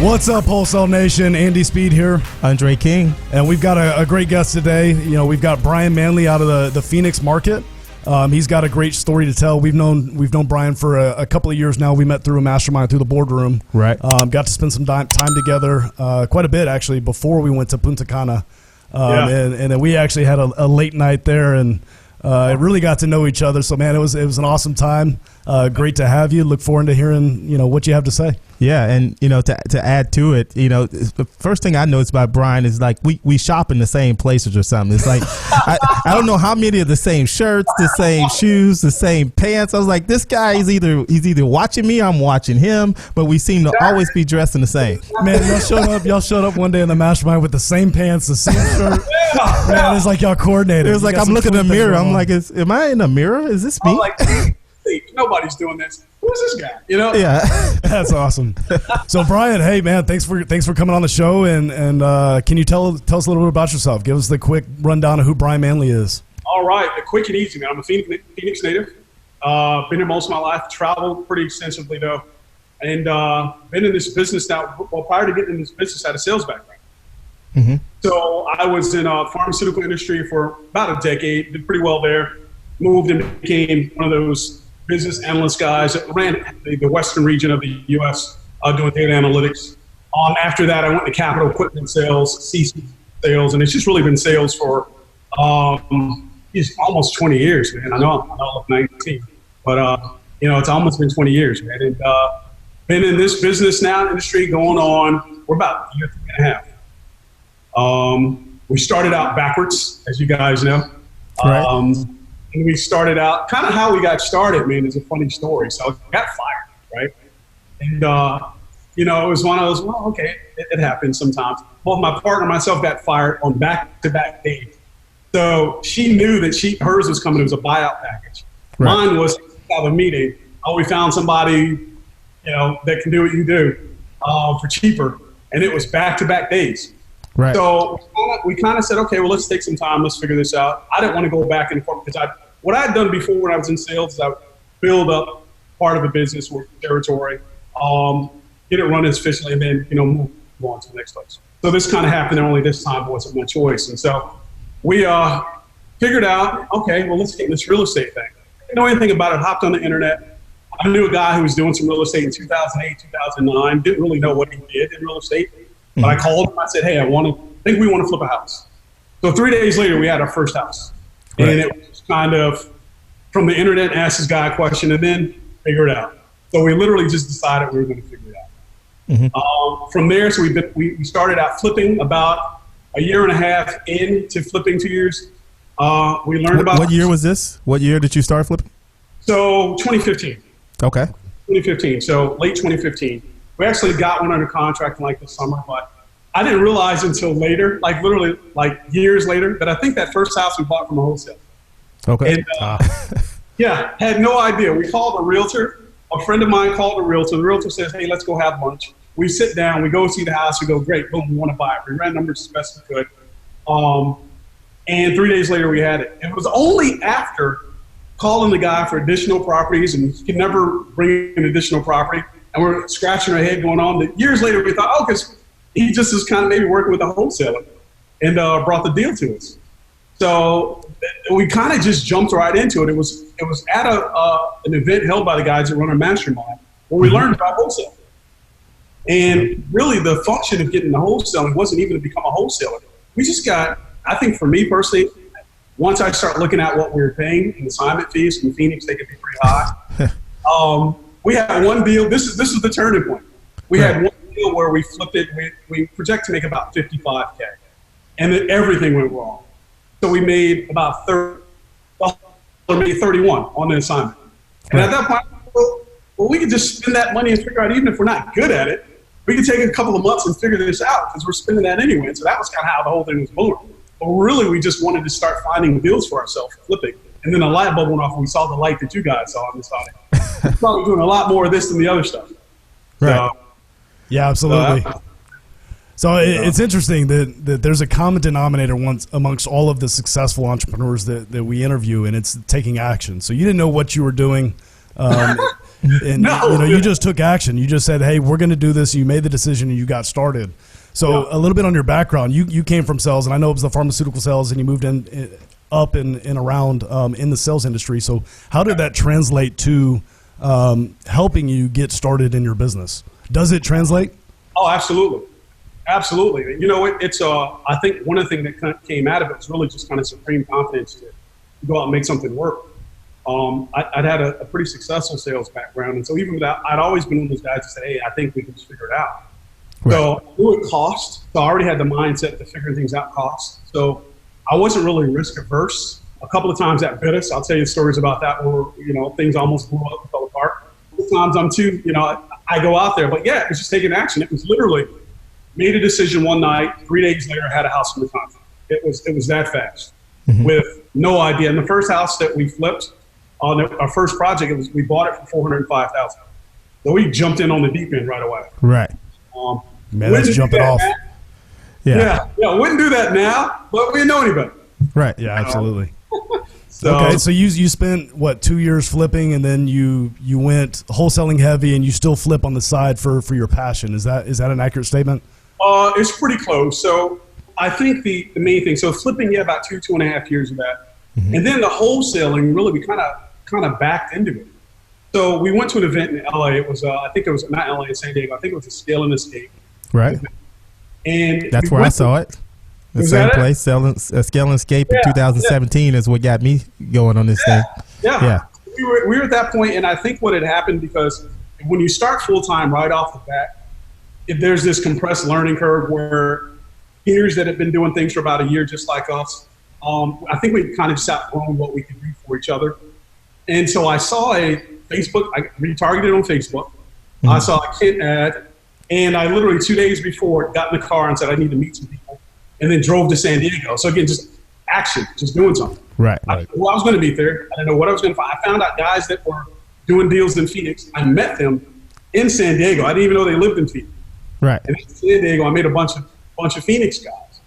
What's up, Wholesale Nation? Andy Speed here. Undrea King. And we've got a great guest today. You know, we've got Brian Manley out of the Phoenix market. He's got a great story to tell. We've known Brian for a couple of years now. We met through a mastermind through the boardroom. Right. Got to spend some time together, quite a bit actually, before we went to Punta Cana. And then we actually had a late night there, and really got to know each other. So man, it was an awesome time. Great to have you. Look forward to hearing what you have to say. Yeah, and to add to it, the first thing I noticed about Brian is like we shop in the same places or something. It's like I don't know how many of the same shirts, the same shoes, the same pants. I was like, this guy he's either watching me, I'm watching him, but we seem to always be dressed in the same. Man, y'all showed up one day in the mastermind with the same pants, the same shirt. Man, it's like y'all coordinated. It was like I'm looking in the mirror. I'm like, am I in the mirror? Is this me? I'm like, nobody's doing this. Who's this guy? Yeah, that's awesome. So Brian, hey man, thanks for coming on the show, and can you tell us a little bit about yourself? Give us the quick rundown of who Brian Manley is. All right, the quick and easy, man. I'm a Phoenix native. Been here most of my life. Traveled pretty extensively though, and been in this business now. Well, prior to getting in this business, I had a sales background. Mm-hmm. So I was in pharmaceutical industry for about a decade. Did pretty well there. Moved and became one of those business analyst guys that ran the western region of the U.S. Doing data analytics. After that, I went to capital equipment sales, CC sales, and it's just really been sales for almost 20 years, man. I know I'm 19, but it's almost been 20 years, man. And been in this business now, industry going on, we're about a year and a half. We started out backwards, as you guys know. Right. And we started out, kind of how we got started, man, is a funny story. So I got fired, right? And, it was one of those, well, okay, it happens sometimes. Both my partner and myself got fired on back-to-back days. So she knew that hers was coming. It was a buyout package. Right. Mine was have a meeting. Oh, we found somebody, that can do what you do for cheaper. And it was back-to-back days. Right. So we kind of said, okay, well, let's take some time. Let's figure this out. I didn't want to go back and forth because what I had done before when I was in sales is I would build up part of a business with territory, get it run as efficiently, and then, move on to the next place. So this kind of happened, only this time it wasn't my choice. And so we figured out, okay, well, let's get in this real estate thing. Didn't know anything about it, hopped on the internet. I knew a guy who was doing some real estate in 2008, 2009. Didn't really know what he did in real estate. But I called him. I said, hey, I think we want to flip a house. So 3 days later, we had our first house. Right. And it was kind of from the internet, asked this guy a question, and then figure it out. So we literally just decided we were going to figure it out. Mm-hmm. From there, so we started out flipping about a year and a half into flipping 2 years. We learned about... What year was this? What year did you start flipping? So 2015. Okay. 2015. So late 2015. We actually got one under contract in the summer, but I didn't realize until later, literally years later, that I think that first house we bought from a wholesaler. Okay. And, had no idea. We called a realtor. A friend of mine called a realtor. The realtor says, hey, let's go have lunch. We sit down. We go see the house. We go, great. Boom, we want to buy it. We ran numbers as best we could. And 3 days later, we had it. It was only after calling the guy for additional properties, and he could never bring in additional property. And we're scratching our head going on. That years later, we thought, because he just is kind of maybe working with a wholesaler and brought the deal to us. So we kind of just jumped right into it. It was at an event held by the guys that run our mastermind where we learned about wholesaling. And really the function of getting the wholesaling wasn't even to become a wholesaler. We just got, I think for me personally, once I start looking at what we were paying in assignment fees from Phoenix, they could be pretty high. We had one deal. This was the turning point. We had one deal where we flipped it. We project to make about $55K, and then everything went wrong. So we made about 31 on the assignment. And at that point, well, we could just spend that money and figure out, even if we're not good at it, we could take a couple of months and figure this out because we're spending that anyway. So that was kind of how the whole thing was born. But really, we just wanted to start finding deals for ourselves, flipping. And then a light bulb went off and we saw the light that you guys saw on this audio. We're probably doing a lot more of this than the other stuff. Right. Yeah, absolutely. So it's interesting that there's a common denominator amongst all of the successful entrepreneurs that we interview, and it's taking action. So you didn't know what you were doing. And you just took action. You just said, hey, we're going to do this. You made the decision and you got started. So a little bit on your background, you came from sales, and I know it was the pharmaceutical sales, and you moved up and around in the sales industry. So how did that translate to helping you get started in your business? Does it translate? Oh, absolutely. Absolutely. It's I think one of the things that kind of came out of it was really just kind of supreme confidence to go out and make something work. I'd had a pretty successful sales background. And so even with that, I'd always been one of those guys to say, hey, I think we can just figure it out. Right. So I knew it cost. So I already had the mindset to figure things out cost. So I wasn't really risk averse. A couple of times that bit us. I'll tell you stories about that where, things almost blew up and fell apart. Sometimes I'm too, I go out there, but it was just taking action. It was literally made a decision one night, 3 days later, I had a house under contract. It was that fast with no idea. And the first house that we flipped on our first project, we bought it for $405,000. So we jumped in on the deep end right away. Right. Man, let's jump it off. Yeah. Wouldn't do that now, but we didn't know any better. Right. Yeah, absolutely. So you spent 2 years flipping, and then you went wholesaling heavy, and you still flip on the side for your passion. Is that an accurate statement? It's pretty close. So I think the main thing, so flipping, about 2.5 years of that. And then the wholesaling, really, we kind of backed into it. So we went to an event in LA. It was, I think it was not LA, in San Diego. I think it was a Scale and Escape. Right. And that's where I saw it. The same place, Scale and Escape in 2017 is what got me going on this thing. Yeah. We were at that point, and I think what had happened, because when you start full-time right off the bat, there's this compressed learning curve where peers that have been doing things for about a year just like us, I think we kind of just outgrown what we could do for each other. And so I saw I retargeted on Facebook. I saw a kid ad, and I literally 2 days before got in the car and said I need to meet some people, and then drove to San Diego. So again, just action, just doing something. Right. I didn't know I was going to be there. I didn't know what I was going to find. I found out guys that were doing deals in Phoenix. I met them in San Diego. I didn't even know they lived in Phoenix. Right. And in San Diego, I made a bunch of Phoenix guys.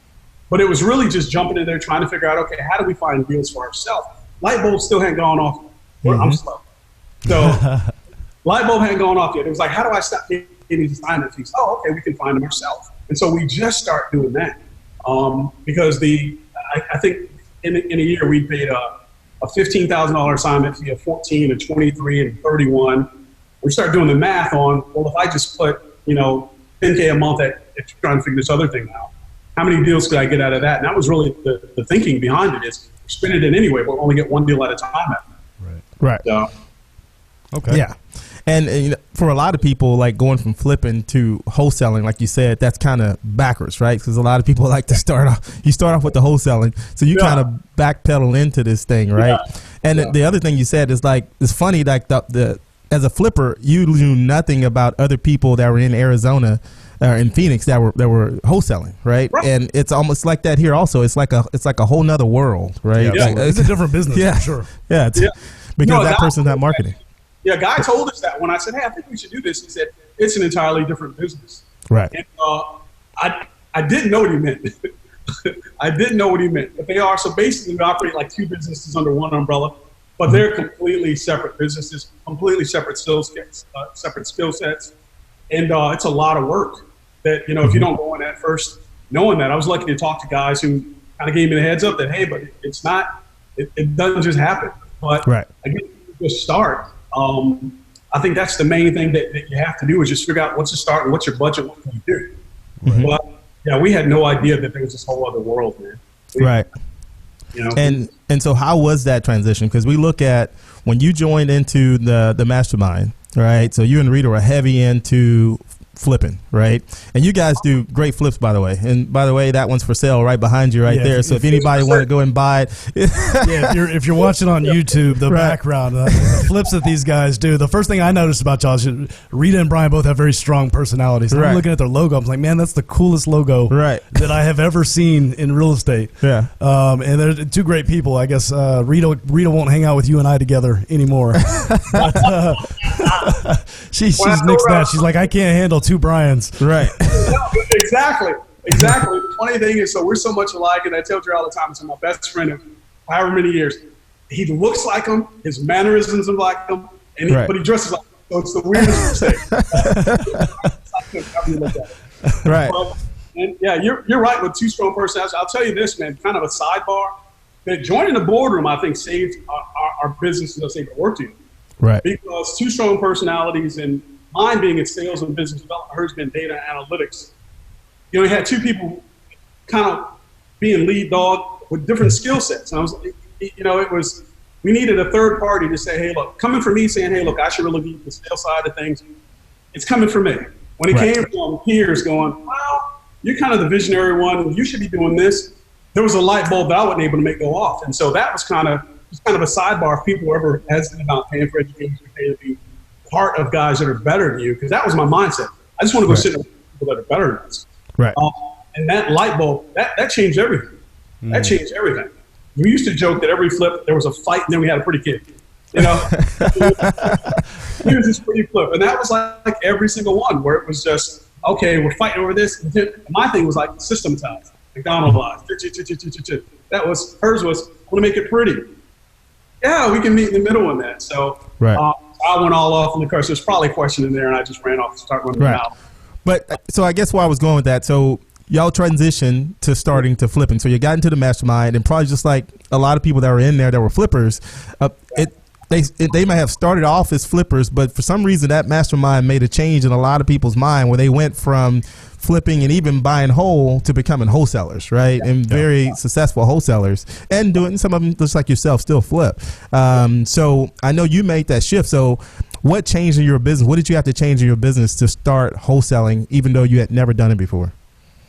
But it was really just jumping in there trying to figure out, okay, how do we find deals for ourselves? Light bulbs still hadn't gone off. I'm slow. So light bulb hadn't gone off yet. It was like, how do I stop getting these assignment fees? Oh, okay, we can find them ourselves. And so we just start doing that. Because I think in a year we paid a $15,000 assignment fee, a 14, a 23, and 31. We start doing the math on, well, if I just put, $10K a month at trying to figure this other thing out, how many deals could I get out of that? And that was really the thinking behind it is spin it in anyway, but only get one deal at a time. Right. So, okay. Yeah. And for a lot of people, like going from flipping to wholesaling, like you said, that's kind of backwards, right? Because a lot of people like to start off with the wholesaling. So you kind of backpedal into this thing, right? Yeah. And the other thing you said is like, it's funny, like as a flipper, you knew nothing about other people that were in Arizona or in Phoenix that were wholesaling, right? And it's almost like that here also. It's like a whole nother world, right? Yeah. It's a different business, for sure. Yeah. Because that person's not marketing. Yeah, guy told us that when I said, hey, I think we should do this. He said, it's an entirely different business. Right. And I didn't know what he meant. I didn't know what he meant. But they are. So basically, we operate like two businesses under one umbrella, but they're completely separate businesses, completely separate skill sets. And it's a lot of work that, if you don't go in at first knowing that. I was lucky to talk to guys who kind of gave me the heads up that, hey, but it's not, it doesn't just happen. But again, just start. I think that's the main thing that you have to do is just figure out what's the start and what's your budget, what can you do. But yeah, we had no idea that there was this whole other world, man. Right. And so how was that transition? Because we look at when you joined into the mastermind, right? So you and Rita were heavy into flipping, right? And you guys do great flips, by the way. And by the way, that one's for sale right behind you there. So if anybody want to go and buy it. If you're watching on YouTube, the background, the flips that these guys do, the first thing I noticed about y'all is Rita and Brian both have very strong personalities. And I'm looking at their logo. I'm like, man, that's the coolest logo that I have ever seen in real estate. Yeah. And they're two great people. I guess Rita won't hang out with you and I together anymore. But she's nixed that. She's like, I can't handle two Brians. Right. Exactly. The funny thing is, so we're so much alike, and I tell you all the time, it's my best friend of however many years. He looks like him, his mannerisms are like him, but he dresses like him. So it's the weirdest mistake. Right. And yeah, you're right with two strong personalities. I'll tell you this, man, kind of a sidebar, that joining the boardroom, I think, saved our business and us able to work together. Right. Because two strong personalities, and mine being in sales and business development, hers been data analytics. You know, you had two people kind of being lead dog with different skill sets. And I was, you know, we needed a third party to say, hey, look, coming from me saying, hey, look, I should really be the sales side of things. It's coming from me. When it came from peers going, well, you're kind of the visionary one, you should be doing this, there was a light bulb that I wasn't able to make go off. And so that was kind of a sidebar if people were ever hesitant about paying for education, paying to be part of guys that are better than you, because that was my mindset. I just want to go sit with people that are better than us. Right. And that light bulb, that changed everything. That changed everything. We used to joke that every flip there was a fight and then we had a pretty kid. You know, it was this pretty flip, and that was like every single one where it was just, okay, we're fighting over this. And my thing was like systematized, McDonald's. That was hers was, I want to make it pretty. Yeah, we can meet in the middle on that. So I went all off in the course. There's probably a question in there, and I just ran off and started running out. But so I guess where I was going with that, so y'all transitioned to starting to flipping. So you got into the mastermind, and probably just like a lot of people that were in there that were flippers, they might have started off as flippers, but for some reason that mastermind made a change in a lot of people's mind where they went from flipping and even buying whole to becoming wholesalers, right? And very successful wholesalers, and doing, some of them just like yourself still flip. So I know you made that shift. So what changed in your business? What did you have to change in your business to start wholesaling, even though you had never done it before?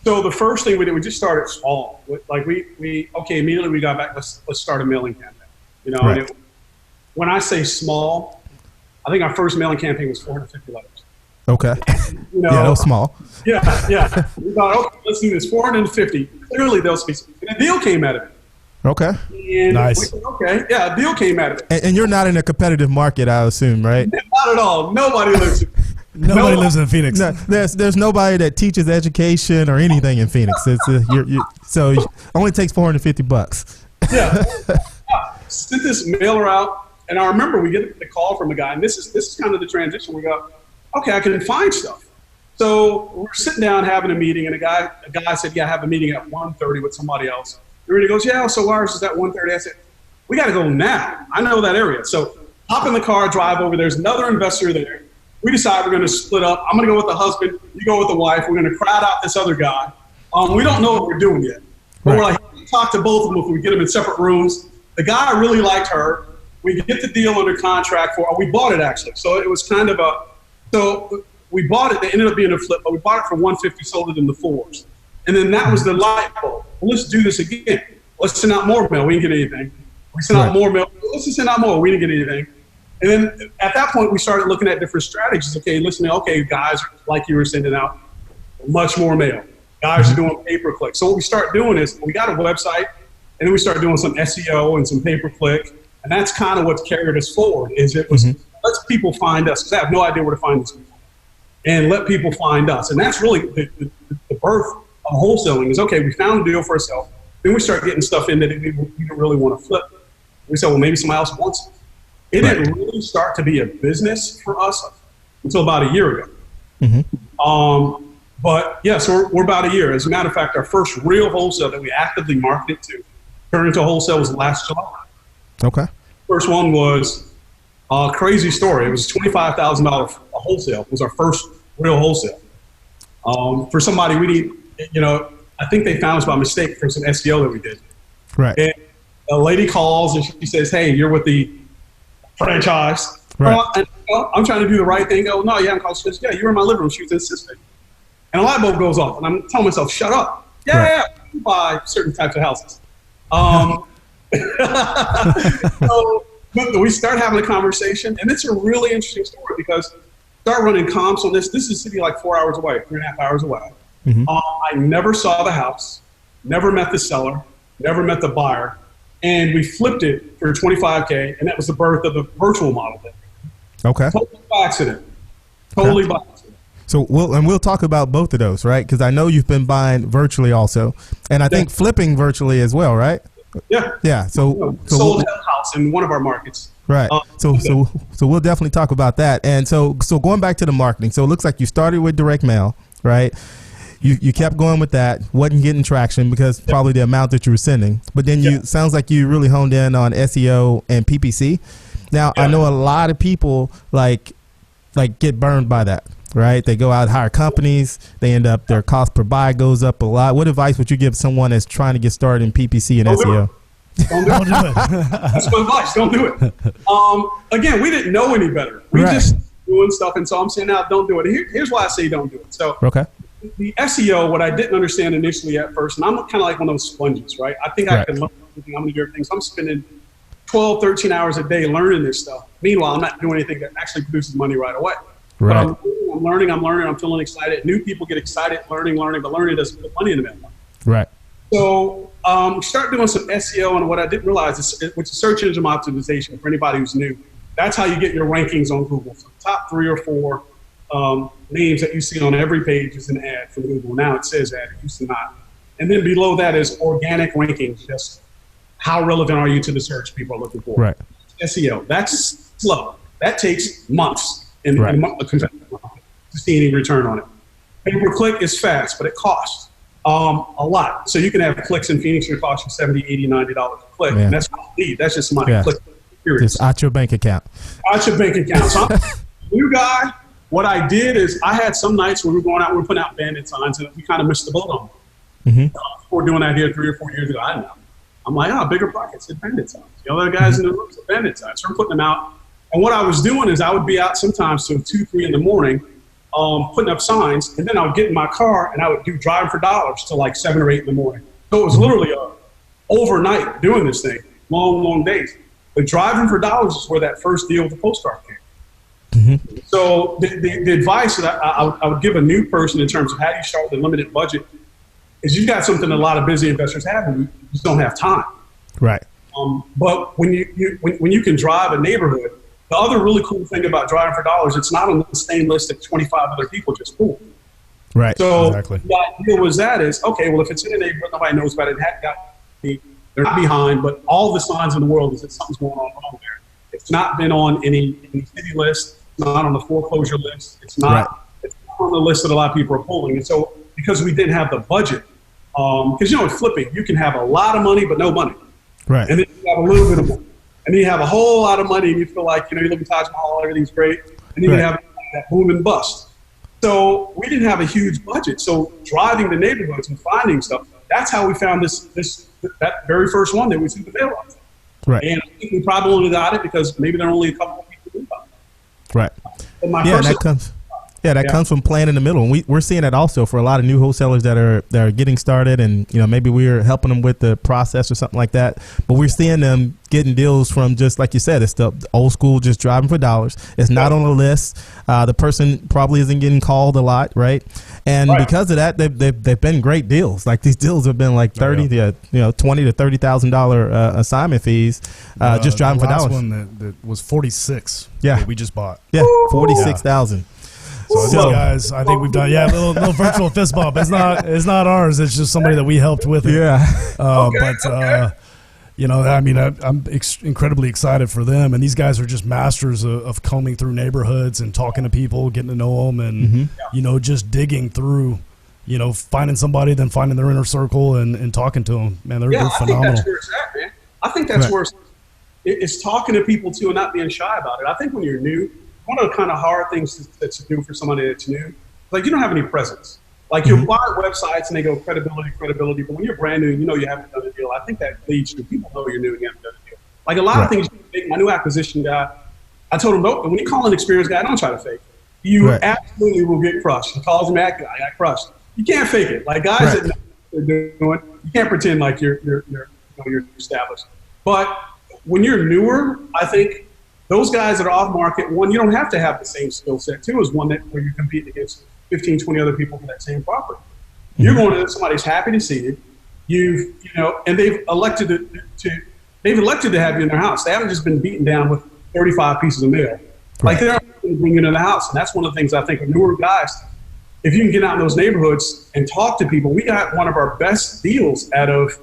So the first thing we did, we just started small. Like immediately we got back, let's start a mailing campaign. You know, and when I say small, I think our first mailing campaign was 450 letters. Okay. You know, that was small. Yeah. We thought, okay, let's do this. 450. Clearly, they'll be. And a deal came out of it. Okay. And nice. We said, okay, yeah, a deal came out of it. And you're not in a competitive market, I assume, right? Not at all. Nobody lives. Nobody lives in Phoenix. No, there's nobody that teaches education or anything in Phoenix. So it only takes $450. Yeah. Sent this mailer out, and I remember we get the call from a guy, and this is kind of the transition. We go, okay, I can find stuff. So we're sitting down having a meeting, and a guy said, yeah, I have a meeting at 1:30 with somebody else. And he goes, yeah, so ours is at 1:30. I said, we got to go now. I know that area. So hop in the car, drive over. There's another investor there. We decide we're going to split up. I'm going to go with the husband. You go with the wife. We're going to crowd out this other guy. We don't know what we're doing yet. But we're like, talk to both of them if we get them in separate rooms. The guy really liked her. We get the deal under contract we bought it actually. So it was kind of so we bought it. They ended up being a flip, but we bought it for 150, sold it in the 4s. And then that was the light bulb. Well, let's do this again. Let's send out more mail. We didn't get anything. We sent out more mail. Let's just send out more. We didn't get anything. And then at that point, we started looking at different strategies. Okay, listening, guys, like you were sending out much more mail. Guys are doing pay-per-click. So what we start doing is we got a website, and then we start doing some SEO and some pay-per-click. And that's kind of what's carried us forward, is it was let's people find us, because I have no idea where to find these people. And let people find us. And that's really the birth of wholesaling is, okay, we found a deal for ourselves. Then we start getting stuff in that we don't really want to flip. We said, well, maybe somebody else wants it. It didn't really start to be a business for us until about a year ago. But yeah, so we're about a year. As a matter of fact, our first real wholesale that we actively marketed to turned into wholesale was last July. Okay. First one was a crazy story. It was $25,000 a wholesale. It was our first real wholesale. For somebody we need, I think they found us by mistake for some SEO that we did. Right. And a lady calls and she says, hey, you're with the franchise. Right. And I'm trying to do the right thing. Oh, no, you haven't called. She goes, yeah, you were in my living room. She was insisting. And a light bulb goes off. And I'm telling myself, shut up. Yeah, we buy certain types of houses. So we start having a conversation. And it's a really interesting story because start running comps on this. This is a city like 4 hours away, 3.5 hours away. I never saw the house, never met the seller, never met the buyer. And we flipped it for $25K, and that was the birth of the virtual model thing. Okay. Totally by accident. Totally by accident. So we'll talk about both of those, right? Because I know you've been buying virtually also, and I think flipping virtually as well, right? Yeah. Yeah. So sold house lots in one of our markets. Right. So we'll definitely talk about that. And so going back to the marketing. So it looks like you started with direct mail, right? You kept going with that, wasn't getting traction because probably the amount that you were sending. But then sounds like you really honed in on SEO and PPC. Now, I know a lot of people like get burned by that, right? They go out, hire companies, they end up, their cost per buy goes up a lot. What advice would you give someone that's trying to get started in PPC and SEO? Don't do it. That's my advice. Don't do it. Again, we didn't know any better. We just doing stuff, and so I'm saying now, don't do it. Here's why I say don't do it. So the SEO, what I didn't understand initially at first, and I'm kind of like one of those sponges, right? I think I can learn everything. I'm going to do everything. So I'm spending 12, 13 hours a day learning this stuff. Meanwhile, I'm not doing anything that actually produces money right away. But I'm learning. I'm feeling excited. New people get excited learning, but learning doesn't put money in the bank. Right. So start doing some SEO, and what I didn't realize is, which is search engine optimization for anybody who's new. That's how you get your rankings on Google. So the top 3 or 4 names that you see on every page is an ad from Google. Now it says ad, it used to not. And then below that is organic rankings. Just how relevant are you to the search people are looking for? Right. SEO, that's slow. That takes months in a competitive market to see any return on it. Pay per click is fast, but it costs a lot. So you can have clicks in Phoenix that cost you $70, $80, $90 a click. And that's not a lead. That's just money. Click. Just out your bank account. Out your bank account. So I'm a new guy. What I did is I had some nights when we were going out, we were putting out bandit signs, and we kind of missed the boat on them. Before doing that here 3 or 4 years ago, I didn't know. I'm like, bigger pockets said bandit signs. The other guys in the room said bandit signs. So we're putting them out. And what I was doing is I would be out sometimes till 2, 3 in the morning, putting up signs, and then I would get in my car and I would do driving for dollars till like 7 or 8 in the morning. So it was literally overnight doing this thing, long days. But driving for dollars is where that first deal with the postcard came. So the advice that I would give a new person in terms of how you start with a limited budget is you've got something that a lot of busy investors have, and you just don't have time. Right. But when you can drive a neighborhood, the other really cool thing about driving for dollars, it's not on the same list that 25 other people just pulled. Right. So the idea was okay, well, if it's in a neighborhood, nobody knows about it. They're not behind, but all the signs in the world is that something's going on wrong there. It's not been on any city list. It's not on the foreclosure list. It's not on the list that a lot of people are pulling. And so because we didn't have the budget, because with flipping, you can have a lot of money but no money. Right. And then you have a little bit of money. And then you have a whole lot of money and you feel like, you live in Taj Mahal, everything's great. And then you have that boom and bust. So we didn't have a huge budget. So driving the neighborhoods and finding stuff, that's how we found that very first one that we see the mail on. Right. And I think we probably only got it because maybe there are only a couple of people who knew about it. Right. That comes from playing in the middle. And we're seeing that also for a lot of new wholesalers that are getting started, and maybe we're helping them with the process or something like that. But we're seeing them getting deals from, just like you said, it's the old school, just driving for dollars. It's not on the list. The person probably isn't getting called a lot, right? And because of that, they've been great deals. Like these deals have been like $20,000 to $30,000 assignment fees, just driving for dollars. The last one that was 46. Yeah, that we just bought. Yeah, 46,000. So guys, I think we've done a little virtual fist bump. It's not ours. It's just somebody that we helped with it. Yeah. I'm incredibly excited for them, and these guys are just masters of combing through neighborhoods and talking to people, getting to know them, and just digging through, finding somebody, then finding their inner circle and talking to them. Man, they're phenomenal. I think that's where it's at, man. I think that's where it's talking to people too and not being shy about it. I think when you're new, one of the kind of hard things to do for somebody that's new, like you don't have any presence. Like you'll buy websites and they go credibility, but when you're brand new, you haven't done a deal. I think that leads to people know you're new and you haven't done a deal. Like a lot of things, my new acquisition guy, I told him, nope, when you call an experienced guy, don't try to fake it. You absolutely will get crushed. He calls him that guy, I got crushed. You can't fake it. Like guys that know what they're doing, you can't pretend like you're established. But when you're newer, I think those guys that are off market, one, you don't have to have the same skill set. Two is one where you're competing against 15, 20 other people for that same property. You're going to somebody's happy to see you. And they've elected to have you in their house. They haven't just been beaten down with 35 pieces of mail. Like they're going to bring you into the house, and that's one of the things I think of newer guys. If you can get out in those neighborhoods and talk to people, we got one of our best deals out of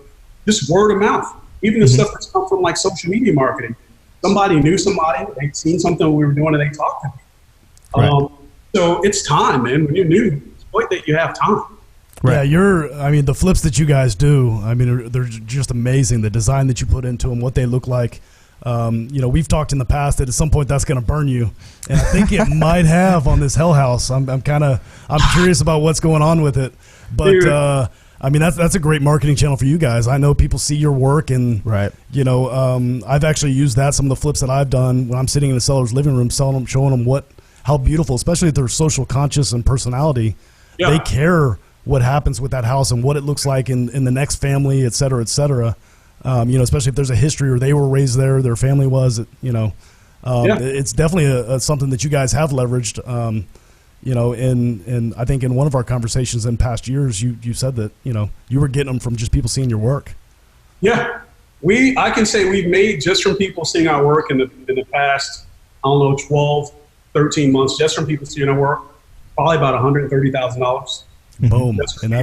just word of mouth. even the stuff that's come from like social media marketing. Somebody knew somebody, they'd seen something we were doing, and they talked to me. Right. So it's time, man. When you're new, exploit that you have time. Right. Yeah, the flips that you guys do, they're just amazing. The design that you put into them, what they look like. We've talked in the past that at some point that's going to burn you, and I think it might have on this Hell House. I'm curious about what's going on with it, but that's a great marketing channel for you guys. I know people see your work, and I've actually used some of the flips that I've done when I'm sitting in a seller's living room, showing them how beautiful, especially if they're social conscious and personality. Yeah. They care what happens with that house and what it looks like in the next family, et cetera, et cetera. Especially if there's a history or they were raised there, their family was, it's definitely something that you guys have leveraged. And I think in one of our conversations in past years, you said that, you were getting them from just people seeing your work. Yeah, I can say we've made just from people seeing our work in the past, 12, 13 months, just from people seeing our work, probably about $130,000. Boom. And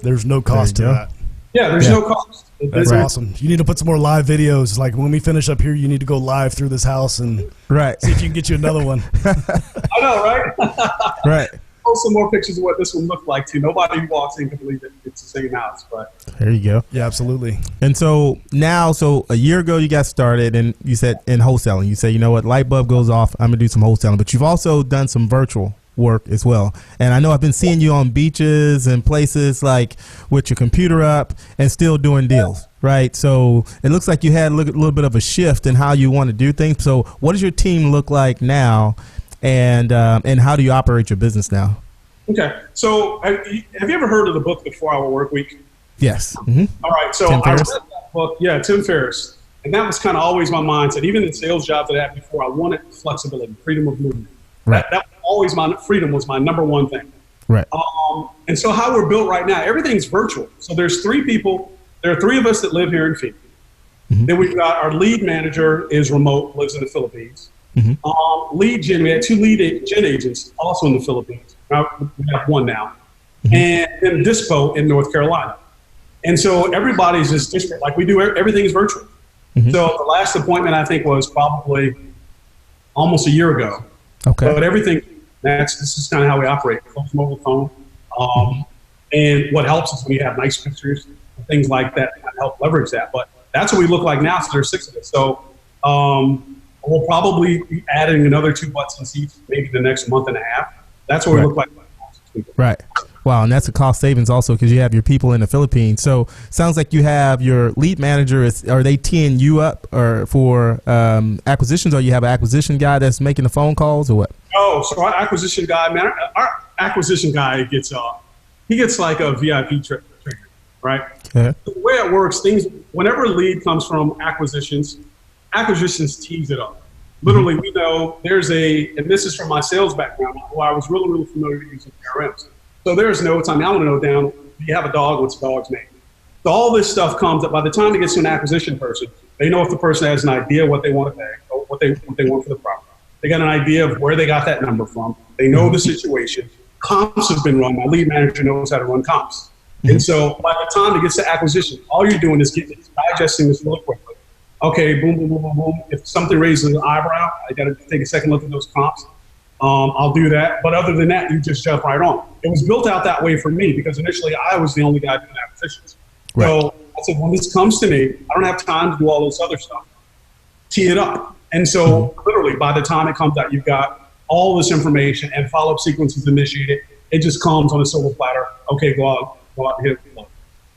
there's no cost to that. Yeah, there's no cost. That's awesome. You need to put some more live videos. Like when we finish up here, you need to go live through this house and see if you can get you another one. I know, right? Right. Post some more pictures of what this one looked like too. Nobody who walks in can believe it. It's the same house, but there you go. Yeah, absolutely. And so a year ago you got started, and you said in wholesaling. You said, you know what, light bulb goes off, I'm gonna do some wholesaling. But you've also done some virtual work as well, and I know I've been seeing you on beaches and places like with your computer up and still doing deals, right? So it looks like you had a little bit of a shift in how you want to do things. So what does your team look like now, and how do you operate your business now? Okay, so have you ever heard of the book The 4-Hour Work Week? Yes. All right, so I read that book. Yeah, Tim Ferriss, and that was kind of always my mindset. Even in sales jobs that I had before, I wanted flexibility, freedom of movement. Right. That always freedom was my number one thing. Right. And so how we're built right now, everything's virtual. So there's 3 people. There are 3 of us that live here in Phoenix. Then we've got our lead manager is remote, lives in the Philippines. Lead gen, we had 2 lead gen agents also in the Philippines. Now, we have 1 now. And then Dispo in North Carolina. And so everybody's just disparate. Like we do, everything is virtual. So the last appointment I think was probably almost a year ago. Okay. But everything, this is kind of how we operate. Close mobile phone. And what helps is when you have nice pictures and things like that kind of help leverage that. But that's what we look like now. So there's 6 of us. So we'll probably be adding another 2 butts and seats maybe the next month and a half. That's what we look like. Right. Wow, and that's a cost savings also because you have your people in the Philippines. So sounds like you have your lead manager. Are they teeing you up or for acquisitions, or you have an acquisition guy that's making the phone calls, or what? Oh, so our acquisition guy, man, our acquisition guy gets like a VIP treatment, right? Okay. The way it works, whenever a lead comes from acquisitions tease it up. Literally, we know and this is from my sales background, where I was really, really familiar with using CRMs. So there's notes. I want to know down, do you have a dog? What's the dog's name? So all this stuff comes up. By the time it gets to an acquisition person, they know if the person has an idea what they want to pay or what they want for the property. They got an idea of where they got that number from. They know the situation. Comps have been run. My lead manager knows how to run comps. And so by the time it gets to acquisition, all you're doing is digesting this really quickly. Okay, boom, boom, boom, boom, boom. If something raises an eyebrow, I got to take a second look at those comps. I'll do that. But other than that, you just jump right on. It was built out that way for me because initially I was the only guy doing acquisitions. Right. So I said, when this comes to me, I don't have time to do all this other stuff. Tee it up. And so literally by the time it comes out, you've got all this information and follow-up sequences initiated. It just comes on a silver platter. Okay, go out and hit it.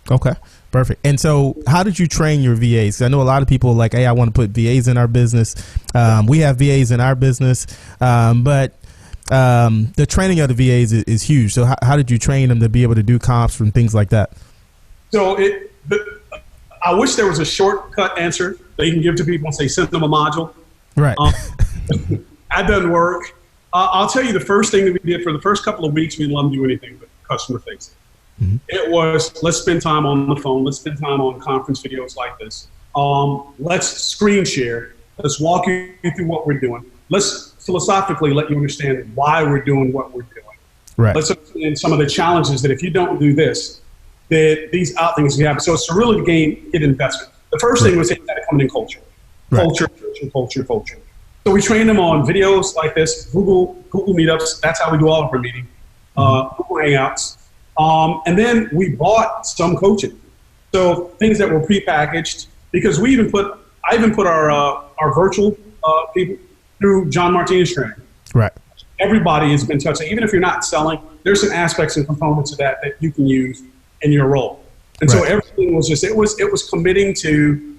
Okay, perfect. And so how did you train your VAs? I know a lot of people are like, hey, I want to put VAs in our business. We have VAs in our business, but the training of the VAs is huge. So how did you train them to be able to do comps and things like that? So I wish there was a shortcut answer that you can give to people and say, send them a module. Right. That doesn't work. I'll tell you the first thing that we did for the first couple of weeks, we didn't let them do anything but customer facing. It was, let's spend time on the phone. Let's spend time on conference videos like this. Let's screen share. Let's walk you through what we're doing. Let's philosophically let you understand why we're doing what we're doing. Right. Let's understand some of the challenges that if you don't do this, that these out things can happen. So it's to really get investment. The first thing was they had to come in culture. Culture. So we trained them on videos like this, Google Meetups. That's how we do all of our meeting. Google Hangouts. And then we bought some coaching. So things that were prepackaged, because I even put our virtual people through John Martinez training. Right. Everybody has been touched. Even if you're not selling, there's some aspects and components of that you can use in your role. And so everything was just, it was committing to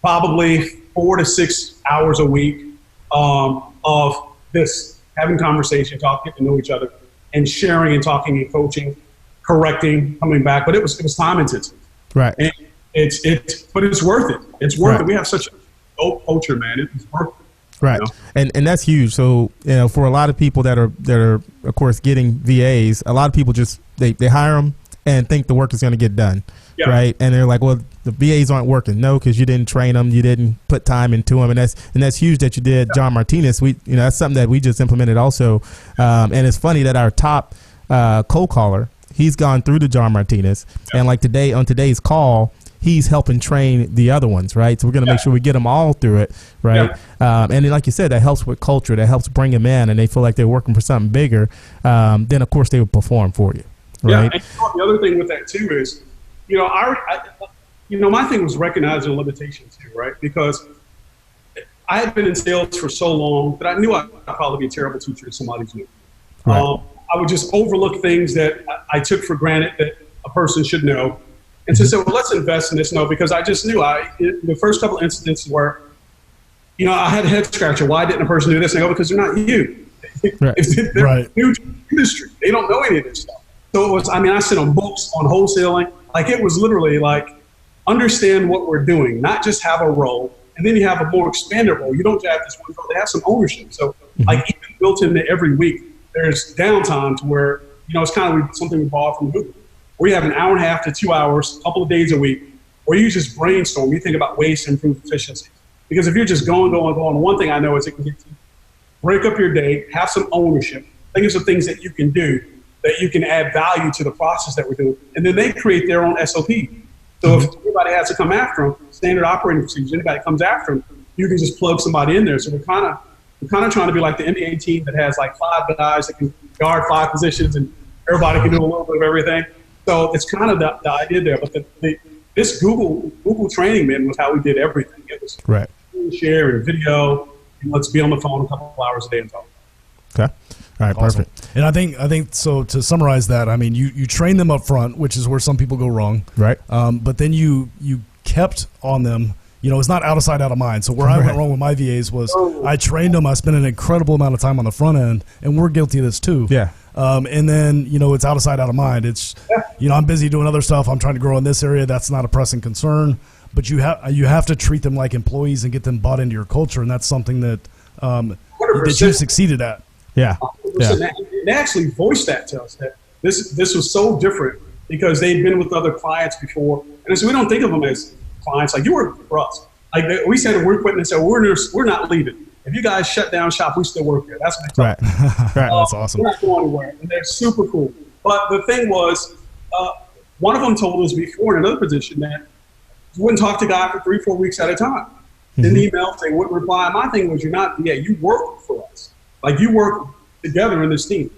probably 4 to 6 hours a week of this, having conversation, talking, getting to know each other, and sharing and talking and coaching, correcting, coming back. But it was time intensive. Right. And but it's worth it. It's worth it. We have such a dope culture, man. It's worth it. Right. You know? And that's huge. So, for a lot of people that are of course getting VAs, a lot of people just they hire them and think the work is going to get done. Yeah. Right. And they're like, well, the VAs aren't working. No, because you didn't train them, you didn't put time into them, and that's huge that you did. John Martinez, that's something that we just implemented also. And it's funny that our top cold caller, he's gone through the John Martinez, and like on today's call, he's helping train the other ones, right? So we're going to make sure we get them all through it, right? Yeah. And then, like you said, that helps with culture. That helps bring them in, and they feel like they're working for something bigger. Then, of course, they will perform for you, right? Yeah, and the other thing with that, too, is, my thing was recognizing limitations, too, right? Because I had been in sales for so long that I knew I'd probably be a terrible teacher to somebody's new. Right. I would just overlook things that I took for granted that a person should know. And so, well, let's invest in this. No, because I just knew the first couple of instances where, I had a head scratcher. Why didn't a person do this? And I go, because they're not you. Right. They're new to the industry. They don't know any of this stuff. So it was, I sent them books on wholesaling. Like, it was literally like, understand what we're doing, not just have a role. And then you have a more expanded role. You don't just have this one role. They have some ownership. So like, even built into every week, there's downtime to where, it's kind of something we bought from Google. We have an hour and a half to 2 hours, a couple of days a week, where you just brainstorm. You think about ways to improve efficiency. Because if you're just going, one thing I know is it can get to break up your day, have some ownership, think of some things that you can do, that you can add value to the process that we're doing. And then they create their own SOP. So if anybody has to come after them, standard operating procedures, anybody comes after them, you can just plug somebody in there. So we're kind of trying to be like the NBA team that has like 5 guys that can guard 5 positions and everybody can do a little bit of everything. So it's kind of the idea there. But this Google training, man, was how we did everything. It was share and video, and let's be on the phone a couple of hours a day and talk. Okay. All right, awesome. Perfect. And I think so. To summarize that, you train them up front, which is where some people go wrong. Right. But then you kept on them. It's not out of sight, out of mind. So where I went wrong with my VAs was I trained them. I spent an incredible amount of time on the front end, and we're guilty of this too. Yeah. And then, it's out of sight, out of mind. It's, I'm busy doing other stuff. I'm trying to grow in this area. That's not a pressing concern. But you have to treat them like employees and get them bought into your culture. And that's something that you've succeeded at. Yeah. They actually voiced that to us, that this was so different because they'd been with other clients before. And so we don't think of them as clients. Like, you work for us. Like, we said, we're quitting and said, we're not leaving. If you guys shut down shop, we still work here. That's what they talk about. Right. That's awesome. We're not going anywhere. And they're super cool. But the thing was, one of them told us before in another position that you wouldn't talk to a guy for 3-4 weeks at a time. Then emails, they wouldn't reply. My thing was, you work for us. Like, you work together in this team.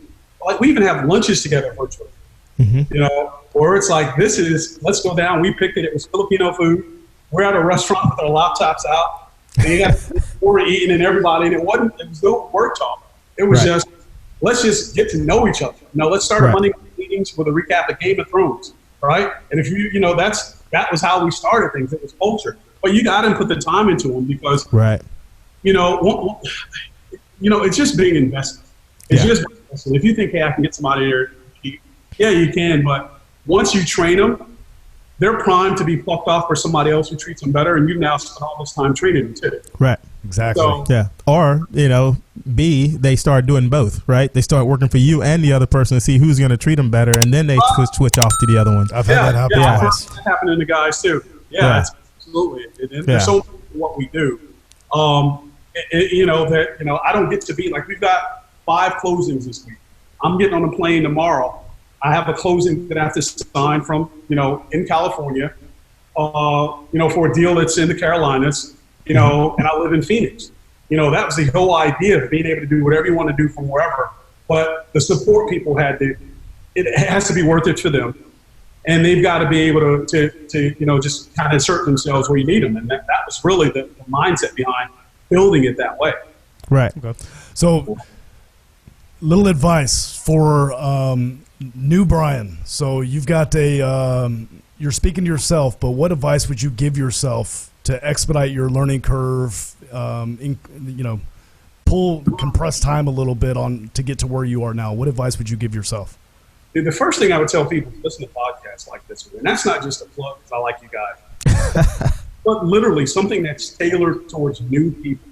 Like, we even have lunches together virtually. Or it's like, let's go down. We picked it. It was Filipino food. We're at a restaurant with our laptops out. And you got we're eating and everybody. And it was no work talk. It was just, let's just get to know each other. Let's start Monday meetings with a recap of Game of Thrones. Right? And if that was how we started things. It was culture. But you got to put the time into them because, it's just being invested. It's just being invested. If you think, hey, I can get somebody here, you can. But once you train them, they're primed to be plucked off for somebody else who treats them better, and you now spend all this time training them too. Right. Exactly. So, or, B, they start doing both, right? They start working for you and the other person to see who's going to treat them better, and then they switch off to the other one. I've had that happen. That's happening to guys too. Absolutely. There's so much what we do. I don't get to be like, we've got 5 closings this week. I'm getting on a plane tomorrow. I have a closing that I have to sign from, in California. for a deal that's in the Carolinas, and I live in Phoenix. That was the whole idea of being able to do whatever you want to do from wherever. But the support people it has to be worth it for them. And they've got to be able to just kind of insert themselves where you need them. And that was really the mindset behind building it that way. Right. Okay. So, little advice for new Brian. So you've got you're speaking to yourself, but what advice would you give yourself to expedite your learning curve, compress time a little bit to get to where you are now? What advice would you give yourself? The first thing I would tell people is listen to podcasts like this. And that's not just a plug because I like you guys. But literally something that's tailored towards new people.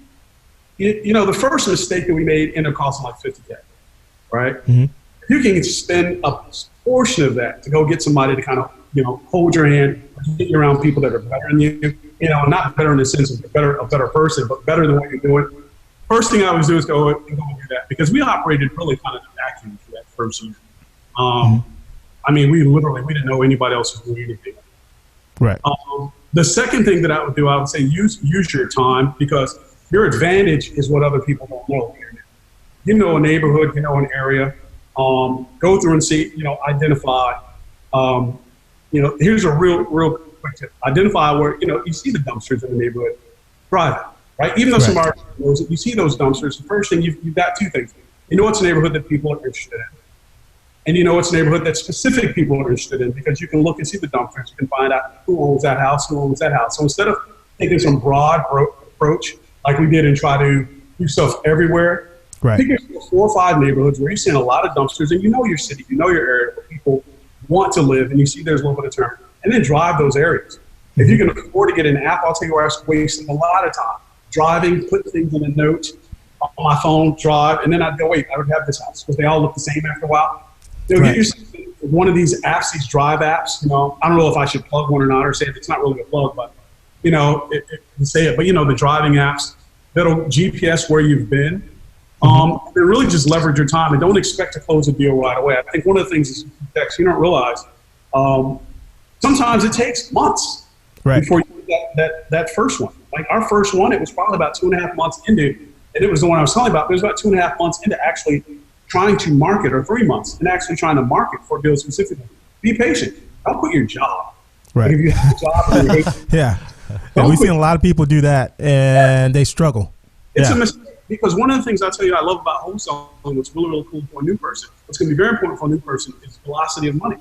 The first mistake that we made ended up costing like $50K, right? Mm-hmm. You can spend a portion of that to go get somebody to kind of, hold your hand, get you around people that are better than you, not better in the sense of a better person, but better than what you're doing. First thing I always do is go and do that because we operated really kind of in a vacuum for that first year. I mean, we didn't know anybody else was doing anything. Right. The second thing that I would do, I would say use your time because your advantage is what other people don't know. You know a neighborhood, you know an area. Go through and see, identify. Here's a real quick tip. Identify where, you see the dumpsters in the neighborhood. Drive it, right? Even though somebody knows it, you see those dumpsters. The first thing, you've got two things. It's a neighborhood that people are interested in. And it's a neighborhood that specific people are interested in because you can look and see the dumpsters. You can find out who owns that house, who owns that house. So instead of taking some broad approach like we did and try to do stuff everywhere, pick yourself 4 or 5 neighborhoods where you're seeing a lot of dumpsters and you know your city, you know your area where people want to live and you see there's a little bit of turn. And then drive those areas. If you can afford to get an app, I'll tell you where I was wasting a lot of time. Driving, put things in a note on my phone, drive, and then I'd go, wait, I would have this house because they all look the same after a while. Get yourself one of these apps, these drive apps. I don't know if I should plug one or not, or say it's not really a plug, but say it. But the driving apps that'll GPS where you've been. And really just leverage your time and don't expect to close a deal right away. I think one of the things is you don't realize sometimes it takes months before you get that first one. Like our first one, it was probably about 2.5 months into, and it was the one I was telling about. It was about 2.5 months into actually trying to market, or 3 months, and actually trying to market for a deal specifically. Be patient. Don't quit your job. Right. Like if you have a job and you hate it, yeah, we've seen a lot of people do that, and they struggle. It's a mistake because one of the things I'll tell you I love about wholesaling, what's really, really cool for a new person, what's going to be very important for a new person is velocity of money,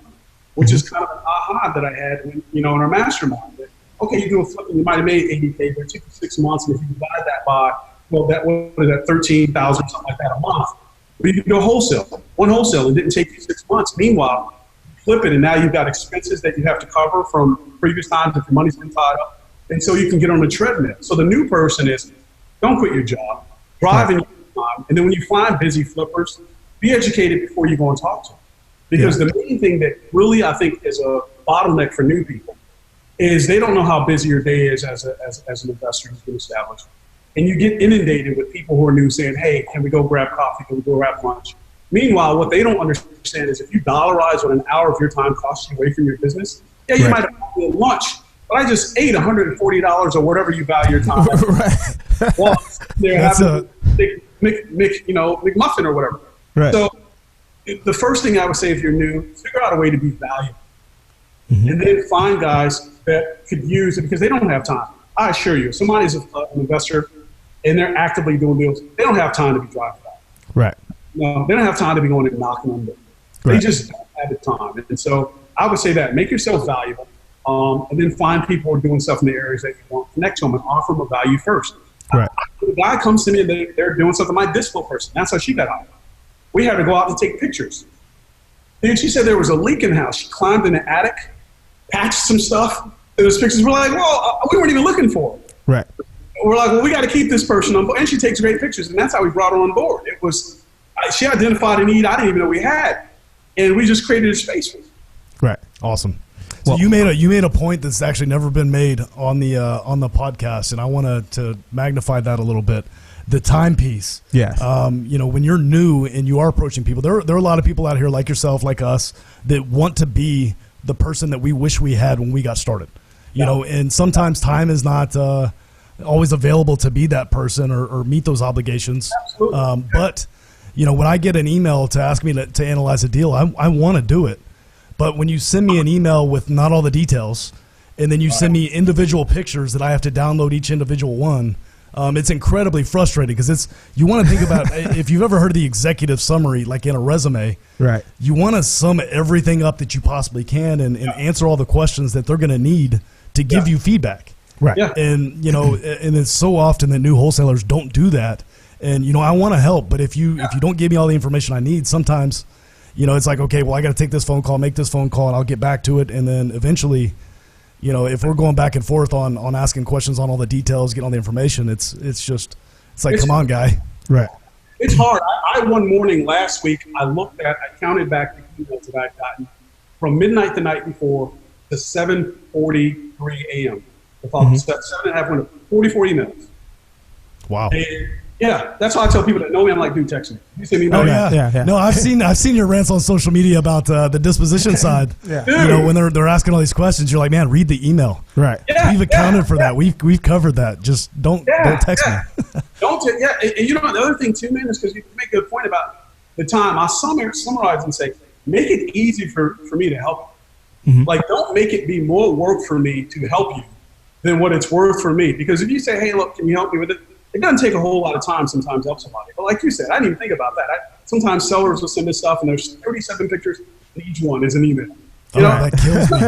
which is kind of an aha that I had when, in our mastermind. That, okay, you do a flip and you might have made $80K, but it took you 6 months, and if you divide that by, what is that, 13,000, something like that a month. But you can go wholesale. One wholesale, it didn't take you 6 months. Meanwhile, you flip it, and now you've got expenses that you have to cover from previous times if your money's been tied up. And so you can get on the treadmill. So the new person is, don't quit your job. Drive in your time. And then when you find busy flippers, be educated before you go and talk to them. Because the main thing that really I think is a bottleneck for new people is they don't know how busy your day is as an investor who's been established. And you get inundated with people who are new saying, hey, can we go grab coffee? Can we go grab lunch? Meanwhile, what they don't understand is if you dollarize what an hour of your time costs you away from your business, you might have a lunch, but I just ate $140 or whatever you value your time. Well, they're having a McMuffin or whatever. Right. So the first thing I would say if you're new, figure out a way to be valuable. And then find guys that could use it because they don't have time. I assure you, if somebody's an investor and they're actively doing deals, they don't have time to be driving back. Right. No, they don't have time to be going and knocking on doors. They just don't have the time. And so I would say that make yourself valuable, and then find people who are doing stuff in the areas that you want. Connect to them and offer them a value first. Right. The guy comes to me and they're doing something. My dispo person, that's how she got hired. We had to go out and take pictures. And she said there was a leak in the house. She climbed in the attic, patched some stuff. Those pictures were like, well, we weren't even looking for it. Right. We're like, well, we got to keep this person on board. And she takes great pictures. And that's how we brought her on board. It was, she identified a need I didn't even know we had. And we just created a space for her. Right. Awesome. So you made a point that's actually never been made on the podcast. And I want to magnify that a little bit. The timepiece. Yes. When you're new and you are approaching people, there are a lot of people out here like yourself, like us, that want to be the person that we wish we had when we got started. you know, and sometimes time is not always available to be that person or meet those obligations. But, you know, when I get an email to ask me to analyze a deal, I want to do it. But when you send me an email with not all the details, and then you send me individual pictures that I have to download each individual one, it's incredibly frustrating because you want to think about if you've ever heard of the executive summary, like in a resume, right? You want to sum everything up that you possibly can and answer all the questions that they're going to need to give you feedback, right? Yeah. And you know, and it's so often that new wholesalers don't do that. And you know, I want to help, but if you don't give me all the information I need, sometimes, you know, it's like, okay, well, I got to take this phone call, make this phone call, and I'll get back to it, and then eventually, you know, if we're going back and forth on asking questions on all the details, getting all the information, it's like, come on, guy. Right. It's hard. I one morning last week, I counted back the emails that I'd gotten from midnight the night before to 7:43 a.m. If I'm 7.5 44 emails. Wow. And yeah, that's why I tell people that know me. I'm like, dude, text me. You send me. Oh yeah. No, I've seen your rants on social media about the disposition side. Yeah. You know, when they're asking all these questions, you're like, man, read the email. Right. Yeah, we've accounted for that. We've covered that. Just don't text me. And you know, the other thing too, man, is because you make a good point about the time. I'll summarize and say, make it easy for me to help you. Mm-hmm. Like, don't make it be more work for me to help you than what it's worth for me. Because if you say, hey, look, can you help me with it? It doesn't take a whole lot of time sometimes to help somebody. But like you said, I didn't even think about that. Sometimes sellers will send us stuff, and there's 37 pictures, and each one is an email. You know? That kills me.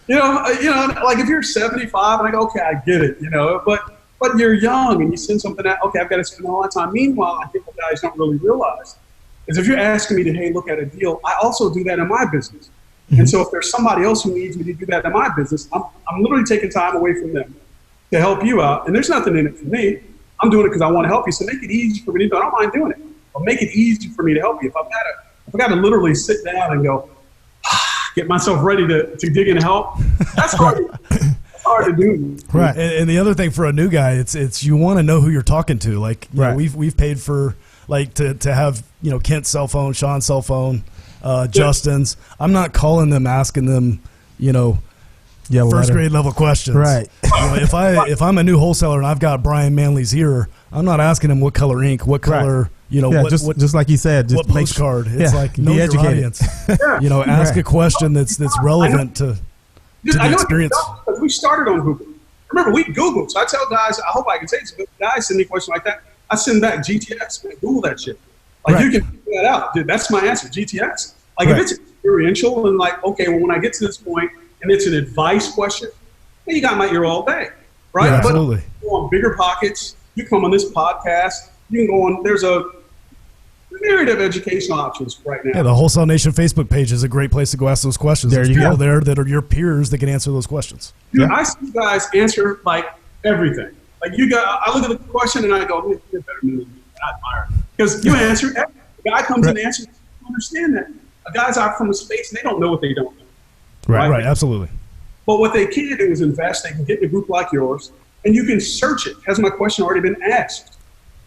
you know, like if you're 75, and I go, okay, I get it, you know, but you're young, and you send something out, okay, I've got to spend all that time. Meanwhile, I think what guys don't really realize is if you're asking me to, hey, look at a deal, I also do that in my business. Mm-hmm. And so if there's somebody else who needs me to do that in my business, I'm literally taking time away from them to help you out, and there's nothing in it for me. I'm doing it because I want to help you. So make it easy for me to do. I don't mind doing it, but make it easy for me to help you. If I've got to literally sit down and go, get myself ready to dig in and help, that's hard. It's hard to do. Right. And the other thing for a new guy, it's you want to know who you're talking to. Like, you know, we've paid for like to have, you know, Kent's cell phone, Sean's cell phone, Justin's. I'm not calling them, asking them, you know, first grade level questions. Right. You know, if I'm a new wholesaler and I've got Brian Manley's ear, I'm not asking him what color ink, what color, you know, what, just like you said, just what postcard. It's like, know your audience. You know, ask a question that's relevant to the experience. We started on Google. Remember, we Googled. So I tell guys, I hope I can say this, but guys send me questions like that. I send back GTX, man, Google that shit. Like, you can figure that out. Dude, that's my answer, GTX. Like, if it's experiential and like, okay, well, when I get to this point, and it's an advice question, then you got my ear all day, right? Yeah, absolutely. But you go on Bigger Pockets, you come on this podcast, you can go on, there's a myriad of educational options right now. Yeah, the Wholesale Nation Facebook page is a great place to go ask those questions. There's people there that are your peers that can answer those questions. Dude, I see guys answer like everything. Like I look at the question and I go, you're better than me. I admire it. Because you answer everything. The guy comes and answers, you understand that. Guys are from a space and they don't know what they don't know. Right, absolutely. But what they can do is invest. They can get in a group like yours, and you can search it. Has my question already been asked?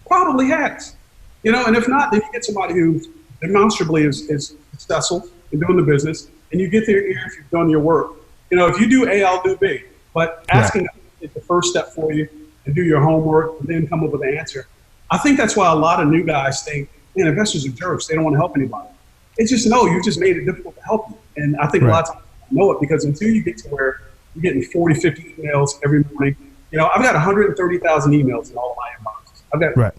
Probably has. You know, and if not, then you get somebody who demonstrably is successful in doing the business, and you get their ear if you've done your work. You know, if you do A, I'll do B. But asking them is the first step for you, and do your homework, and then come up with an answer. I think that's why a lot of new guys think, man, investors are jerks. They don't want to help anybody. It's just, no, you just made it difficult to help you. And I think a lot of times, know it, because until you get to where you're getting 40, 50 emails every morning, you know, I've got 130,000 emails in all of my inboxes. I've got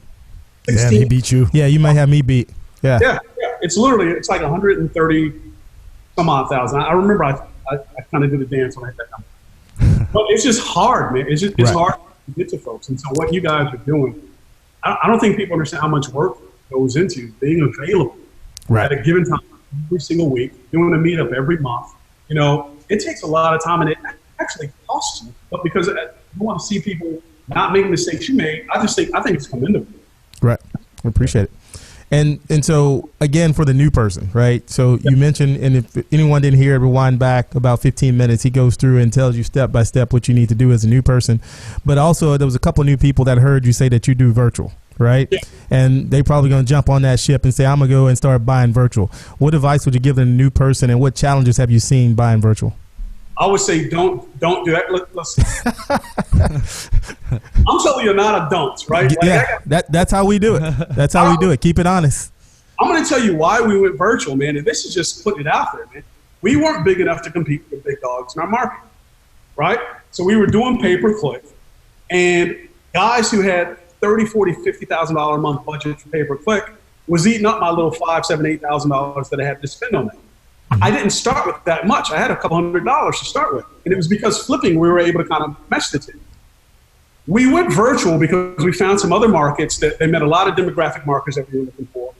16. Yeah, he beat you. Yeah, you might have me beat. Yeah. It's like 130 some odd thousand. I remember I kind of did a dance when I hit that number. But it's just hard, man. It's hard to get to folks. And so what you guys are doing, I don't think people understand how much work goes into being available at a given time every single week, doing a meetup every month. You know, it takes a lot of time, and it actually costs you. But because you want to see people not make mistakes you made, I think it's commendable. Right, I appreciate it. And so again, for the new person, right? So you mentioned, and if anyone didn't hear it, rewind back about 15 minutes. He goes through and tells you step by step what you need to do as a new person. But also, there was a couple of new people that heard you say that you do virtual. Right. Yeah. And they probably going to jump on that ship and say, I'm going to go and start buying virtual. What advice would you give a new person, and what challenges have you seen buying virtual? I would say don't do that. Listen, I'm telling you, not a don't, right? Like, that's how we do it. That's how we do it. Keep it honest. I'm going to tell you why we went virtual, man, and this is just putting it out there, man. We weren't big enough to compete with the big dogs in our market, right? So we were doing pay-per-click, and guys who had $30,000, $40,000, $50,000 a month budget for pay-per-click was eating up my little $5,000, $7,000, $8,000 that I had to spend on that. Mm-hmm. I didn't start with that much. I had a couple $100s to start with, and it was because flipping, we were able to kind of mesh the two. We went virtual because we found some other markets that they met a lot of demographic markers that we were looking for.